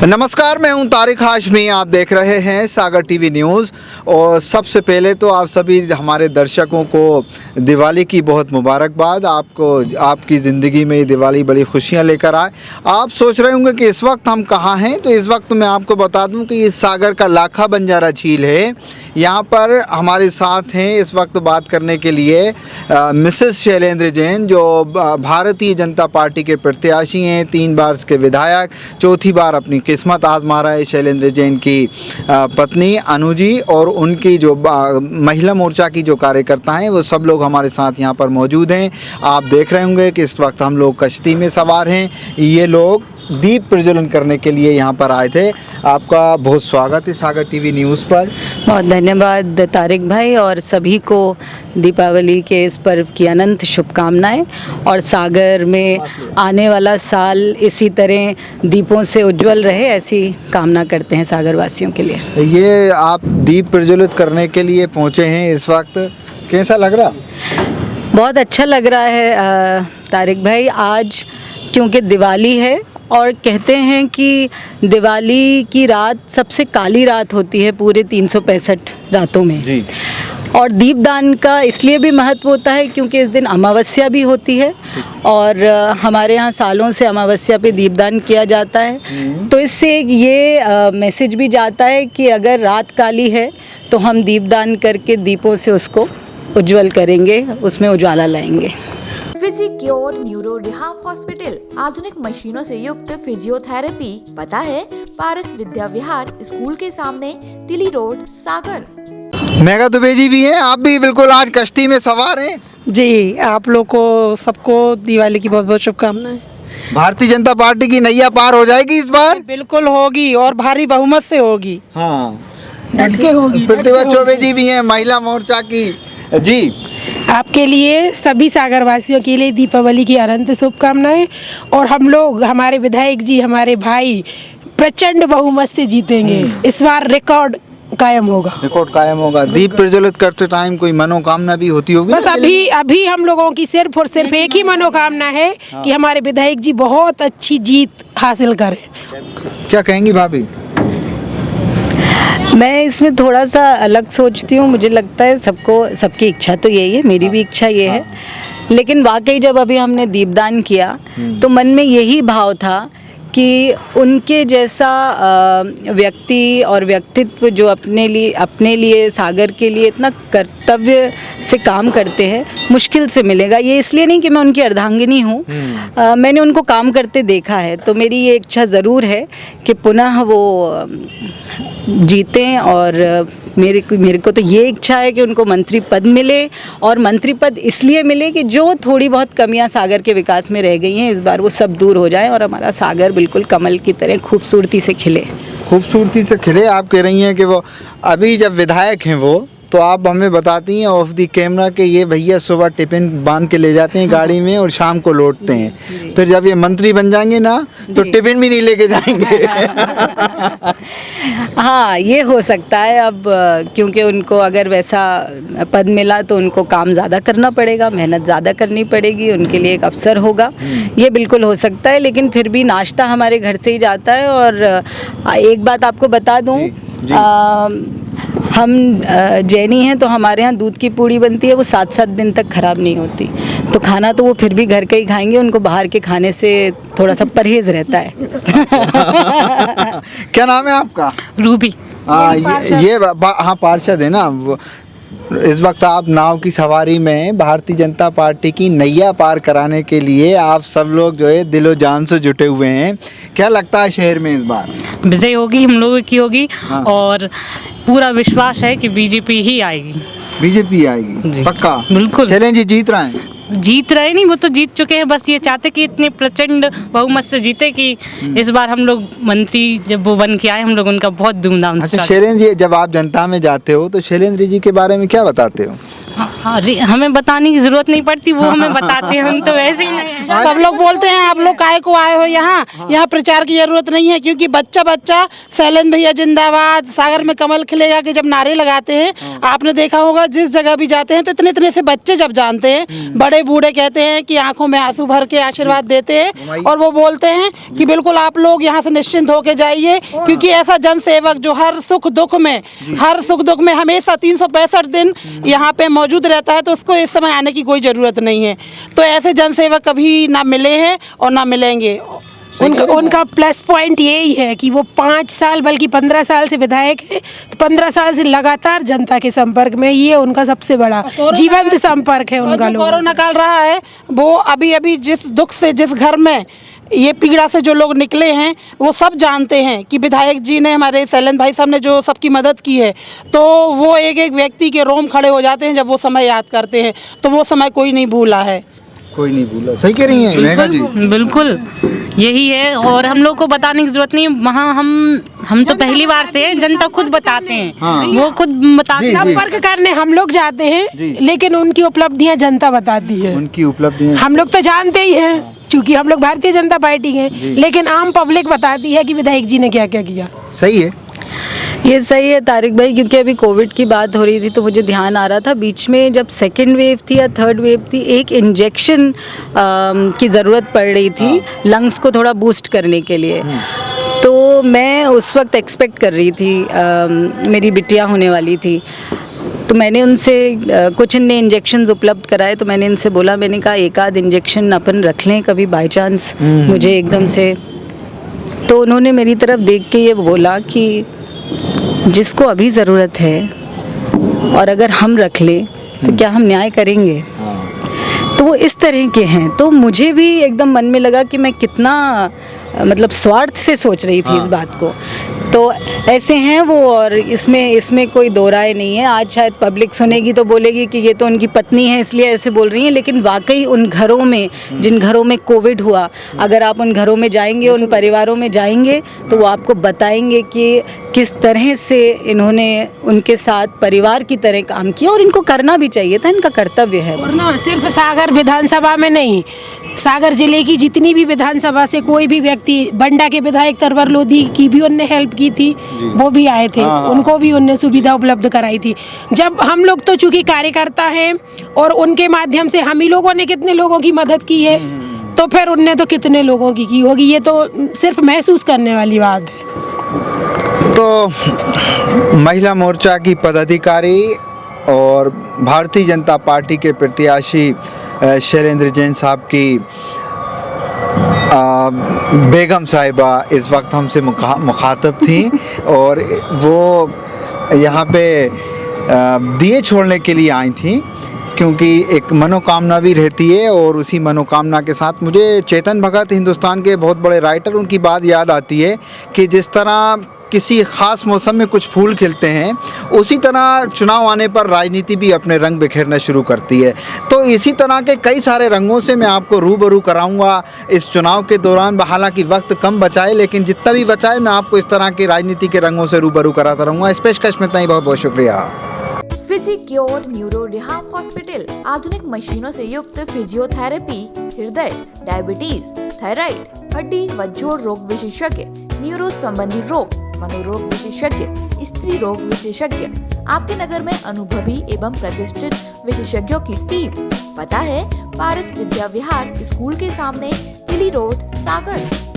नमस्कार, मैं हूं तारिक हाशमी। आप देख रहे हैं सागर टीवी न्यूज़। और सबसे पहले तो आप सभी हमारे दर्शकों को दिवाली की बहुत मुबारकबाद। आपकी ज़िंदगी में ये दिवाली बड़ी खुशियां लेकर आए। आप सोच रहे होंगे कि इस वक्त हम कहां हैं, तो इस वक्त मैं आपको बता दूं कि ये सागर का लाखा बंजारा झील है। यहाँ पर हमारे साथ हैं इस वक्त बात करने के लिए मिसेस शैलेंद्र जैन, जो भारतीय जनता पार्टी के प्रत्याशी हैं, 3 बार के विधायक, चौथी बार अपनी किस्मत आजमा रहा है शैलेंद्र जैन की पत्नी अनु जी, और उनकी जो महिला मोर्चा की जो कार्यकर्ता हैं वो सब लोग हमारे साथ यहाँ पर मौजूद हैं। आप देख रहे होंगे कि इस वक्त हम लोग कश्ती में सवार हैं। ये लोग दीप प्रज्वलन करने के लिए यहाँ पर आए थे। आपका बहुत स्वागत है सागर टीवी न्यूज़ पर। बहुत धन्यवाद तारिक भाई, और सभी को दीपावली के इस पर्व की अनंत शुभकामनाएं। और सागर में आने वाला साल इसी तरह दीपों से उज्जवल रहे, ऐसी कामना करते हैं सागर वासियों के लिए। ये आप दीप प्रज्वलित करने के लिए पहुँचे हैं इस वक्त, कैसा लग रहा? बहुत अच्छा लग रहा है तारिक भाई। आज क्योंकि दिवाली है और कहते हैं कि दिवाली की रात सबसे काली रात होती है पूरे 365 रातों में जी। और दीपदान का इसलिए भी महत्व होता है क्योंकि इस दिन अमावस्या भी होती है, और हमारे यहाँ सालों से अमावस्या पे दीपदान किया जाता है। तो इससे ये मैसेज भी जाता है कि अगर रात काली है तो हम दीपदान करके दीपों से उसको उज्जवल करेंगे, उसमें उजाला लाएंगे। फिजिक्योर न्यूरो रिहाब हॉस्पिटल, आधुनिक मशीनों से युक्त फिजियोथेरेपी। पता है पारस विद्या विहार स्कूल के सामने, तिली रोड, सागर। मेघा दुबे जी भी हैं, आप भी बिल्कुल आज कश्ती में सवार हैं। जी, आप लोग को सबको दिवाली की बहुत बहुत शुभकामनाएं। भारतीय जनता पार्टी की नैया पार हो जाएगी इस बार? बिल्कुल होगी, और भारी बहुमत से होगी। हाँ, डटके होगी। प्रतिभा चौबे जी भी हैं महिला मोर्चा की। जी, आपके लिए, सभी सागर वासियों के लिए दीपावली की अनंत शुभकामनाएं। और हम लोग, हमारे विधायक जी, हमारे भाई प्रचंड बहुमत से जीतेंगे। इस बार रिकॉर्ड कायम होगा। रिकॉर्ड कायम होगा। दीप प्रज्वलित करते टाइम कोई मनोकामना भी होती होगी? बस अभी हम लोगों की सिर्फ और सिर्फ एक ही मनोकामना है कि हमारे विधायक जी बहुत अच्छी जीत हासिल करें। क्या कहेंगी भाभी? मैं इसमें थोड़ा सा अलग सोचती हूँ। मुझे लगता है सबकी इच्छा तो यही है, मेरी भी इच्छा ये है। लेकिन वाकई जब अभी हमने दीपदान किया तो मन में यही भाव था कि उनके जैसा व्यक्ति और व्यक्तित्व जो अपने लिए सागर के लिए इतना कर्तव्य से काम करते हैं, मुश्किल से मिलेगा। ये इसलिए नहीं कि मैं उनकी अर्धांगिनी हूँ, मैंने उनको काम करते देखा है। तो मेरी ये इच्छा ज़रूर है कि पुनः वो जीतें। और मेरे को तो ये इच्छा है कि उनको मंत्री पद मिले, और मंत्री पद इसलिए मिले कि जो थोड़ी बहुत कमियां सागर के विकास में रह गई हैं इस बार वो सब दूर हो जाएं और हमारा सागर बिल्कुल कमल की तरह खूबसूरती से खिले। खूबसूरती से खिले। आप कह रही हैं कि वो अभी जब विधायक हैं वो, तो आप हमें बताती हैं ऑफ द कैमरा कि ये भैया सुबह टिफिन बांध के ले जाते हैं गाड़ी में और शाम को लौटते हैं। फिर जब ये मंत्री बन जाएंगे ना तो टिफिन भी नहीं लेके जाएंगे। हाँ, ये हो सकता है। अब क्योंकि उनको अगर वैसा पद मिला तो उनको काम ज़्यादा करना पड़ेगा, मेहनत ज़्यादा करनी पड़ेगी, उनके लिए एक अवसर होगा। ये बिल्कुल हो सकता है। लेकिन फिर भी नाश्ता हमारे घर से ही जाता है। और एक बात आपको बता दूँ, हम जैनी हैं तो हमारे यहाँ दूध की पूड़ी बनती है, वो 7-7 दिन तक ख़राब नहीं होती। तो खाना तो वो फिर भी घर का ही खाएंगे, उनको बाहर के खाने से थोड़ा सा परहेज़ रहता है। क्या नाम है आपका? रूबी। हाँ, पार्षद है ना। इस वक्त आप नाव की सवारी में भारतीय जनता पार्टी की नैया पार कराने के लिए आप सब लोग जो है दिलो जान से जुटे हुए हैं। क्या लगता है शहर में इस बार विजय होगी, हम लोगों की होगी? हाँ। और पूरा विश्वास है कि बीजेपी ही आएगी। बीजेपी आएगी पक्का? बिल्कुल। शैलेंद्र जी जीत रहे हैं? जीत रहे नहीं, वो तो जीत चुके हैं। बस ये चाहते कि इतने प्रचंड बहुमत से जीते कि इस बार हम लोग मंत्री जब वो बन के आए, हम लोग उनका बहुत धूमधाम से। अच्छा, शैलेंद्र जी, जब आप जनता में जाते हो तो शैलेंद्र जी के बारे में क्या बताते हो? हाँ, हमें बताने की जरूरत नहीं पड़ती, वो हमें बताते हैं, हम तो वैसे ही नहीं। सब लोग बोलते हैं आप लोग काहे को आए हो यहाँ प्रचार की जरूरत नहीं है, क्योंकि बच्चा बच्चा शैलेंद्र भैया जिंदाबाद, सागर में कमल खिलेगा के जब नारे लगाते हैं, आपने देखा होगा जिस जगह भी जाते हैं तो इतने इतने से बच्चे जब जानते हैं, बड़े बूढ़े कहते हैं कि आंखों में आंसू भर के आशीर्वाद देते हैं और वो बोलते हैं कि बिल्कुल आप लोग यहाँ से निश्चिंत होके जाइए, क्योंकि ऐसा जनसेवक जो हर सुख दुख में हमेशा 365 दिन यहाँ पे मौजूद रहता है, तो उसको इस समय आने की कोई ज़रूरत नहीं है। तो ऐसे जनसेवक कभी ना मिले हैं और ना मिलेंगे। उनका प्लस पॉइंट यही है कि वो 5 साल बल्कि 15 साल से विधायक है, तो 15 साल से लगातार जनता के संपर्क में, ये उनका सबसे बड़ा जीवंत संपर्क है उनका। लोग कोरोना काल रहा है, वो अभी जिस दुख से, जिस घर में ये पीड़ा से जो लोग निकले हैं, वो सब जानते हैं कि विधायक जी ने, हमारे शैलेंद्र भाई साहब ने जो सबकी मदद की है, तो वो एक एक व्यक्ति के रोम खड़े हो जाते हैं जब वो समय याद करते हैं, तो वो समय कोई नहीं भूला है। कोई नहीं भूला। सही कह रही हैं मेघा जी। बिल्कुल यही है, और हम लोग को बताने की जरूरत नहीं। वहाँ हम तो पहली बार से हैं, जनता खुद बताते हैं। हाँ। वो खुद बताते हैं। संपर्क करने हम लोग जाते हैं, लेकिन उनकी उपलब्धियां जनता बताती है। उनकी उपलब्धियां हम लोग तो जानते ही हैं, क्योंकि हम लोग भारतीय जनता पार्टी हैं, लेकिन आम पब्लिक बताती है कि विधायक जी ने क्या क्या किया। सही है। ये सही है तारिक भाई, क्योंकि अभी कोविड की बात हो रही थी तो मुझे ध्यान आ रहा था, बीच में जब सेकेंड वेव थी या थर्ड वेव थी, एक इंजेक्शन की ज़रूरत पड़ रही थी लंग्स को थोड़ा बूस्ट करने के लिए। तो मैं उस वक्त एक्सपेक्ट कर रही थी, मेरी बिटिया होने वाली थी, तो मैंने उनसे कुछ इनने इंजेक्शंस उपलब्ध कराए, तो मैंने इनसे बोला, मैंने कहा एक आध इंजेक्शन अपन रख लें कभी बाय चांस मुझे एकदम से। तो उन्होंने मेरी तरफ देख के ये बोला कि जिसको अभी ज़रूरत है और अगर हम रख लें तो क्या हम न्याय करेंगे। तो वो इस तरह के हैं। तो मुझे भी एकदम मन में लगा कि मैं कितना मतलब स्वार्थ से सोच रही थी इस बात को। तो ऐसे हैं वो, और इसमें कोई दो राय नहीं है। आज शायद पब्लिक सुनेगी तो बोलेगी कि ये तो उनकी पत्नी है इसलिए ऐसे बोल रही हैं, लेकिन वाकई उन घरों में, जिन घरों में कोविड हुआ, अगर आप उन घरों में जाएंगे, उन परिवारों में जाएंगे, तो वो आपको बताएंगे कि किस तरह से इन्होंने उनके साथ परिवार की तरह काम किया, और इनको करना भी चाहिए था, इनका कर्तव्य है। और ना सिर्फ सागर विधानसभा में नहीं, सागर जिले की जितनी भी विधानसभा से कोई भी व्यक्ति, बंडा के विधायक तरवर लोधी की भी उनने हेल्प की थी, वो भी आए थे, उनको भी उनने सुविधा उपलब्ध कराई थी। जब हम लोग तो चूंकि कार्यकर्ता हैं और उनके माध्यम से हम ही लोगों ने कितने लोगों की मदद की है, तो फिर उनने तो कितने लोगों की होगी, ये तो सिर्फ महसूस करने वाली बात है। तो महिला मोर्चा की पदाधिकारी और भारतीय जनता पार्टी के प्रत्याशी शैलेंद्र जैन साहब की बेगम साहिबा इस वक्त हमसे मुखातब थी, और वो यहाँ पे दिए छोड़ने के लिए आई थी, क्योंकि एक मनोकामना भी रहती है, और उसी मनोकामना के साथ मुझे चेतन भगत, हिंदुस्तान के बहुत बड़े राइटर, उनकी बात याद आती है कि जिस तरह किसी ख़ास मौसम में कुछ फूल खिलते हैं, उसी तरह चुनाव आने पर राजनीति भी अपने रंग बिखेरना शुरू करती है। तो इसी तरह के कई सारे रंगों से मैं आपको रूबरू कराऊंगा इस चुनाव के दौरान। हालांकि वक्त कम बचा है, लेकिन जितना भी बचा है मैं आपको इस तरह की राजनीति के रंगों से रूबरू कराता रहूँगा। इस पेशकश में इतना ही, बहुत बहुत शुक्रिया। फिजिक्योर न्यूरो रिहाब हॉस्पिटल आधुनिक मशीनों से युक्त फिजियोथेरेपी, हृदय, डायबिटीज, थायराइड, हड्डी व जोड़ रोग विशेषज्ञ, न्यूरो संबंधी रोग, मनोरोग विशेषज्ञ, स्त्री रोग विशेषज्ञ, आपके नगर में अनुभवी एवं प्रतिष्ठित विशेषज्ञों की टीम। पता है पारस विद्या विहार स्कूल के सामने, तिली रोड, सागर।